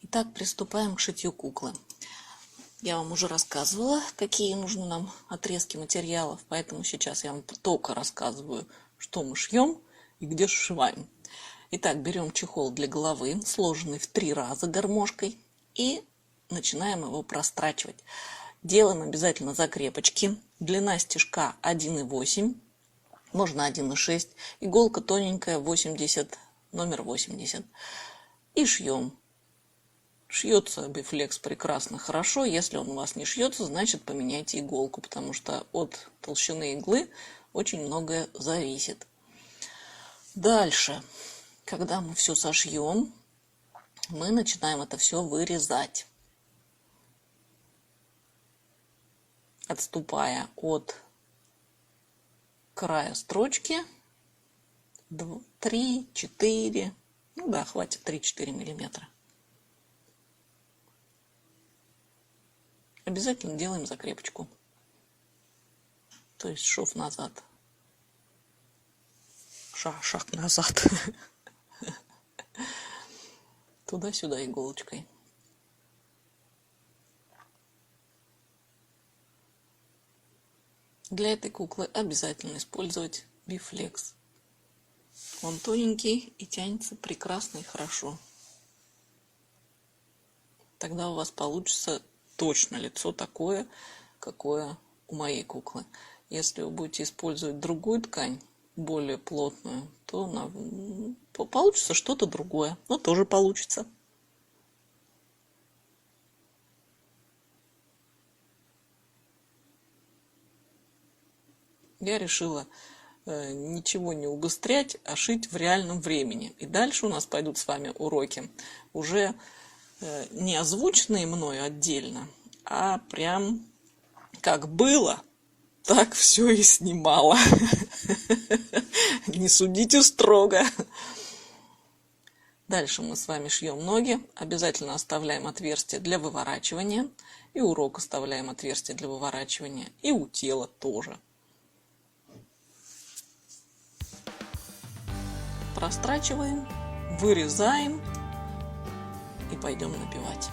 Итак, приступаем к шитью куклы. Я вам уже рассказывала, какие нужны нам отрезки материалов, поэтому сейчас я вам только рассказываю, что мы шьем и где сшиваем. Итак, берем чехол для головы, сложенный в 3 раза гармошкой, и начинаем его прострачивать. Делаем обязательно закрепочки. Длина стежка 1,8, можно 1,6. Иголка тоненькая 80, номер 80. И шьем. Шьется бифлекс прекрасно, хорошо. Если он у вас не шьется, значит поменяйте иголку, потому что от толщины иглы очень многое зависит. Дальше, когда мы все сошьем, мы начинаем это все вырезать, отступая от края строчки 3-4, ну да, хватит 3-4 миллиметра. Обязательно делаем закрепочку, то есть шов назад, шаг назад, туда-сюда иголочкой. Для этой куклы обязательно использовать бифлекс. Он тоненький и тянется прекрасно и хорошо. Тогда у вас получится точно лицо такое, какое у моей куклы. Если вы будете использовать другую ткань, более плотную, то получится что-то другое, но тоже получится. Я решила ничего не убыстрять, а шить в реальном времени. И дальше у нас пойдут с вами уроки уже не озвученные мною отдельно, а прям как было, так все и снимала. Не судите строго. Дальше мы с вами шьем ноги. Обязательно оставляем отверстие для выворачивания. И у рук оставляем отверстие для выворачивания. И у тела тоже. Прострачиваем, вырезаем и пойдем набивать.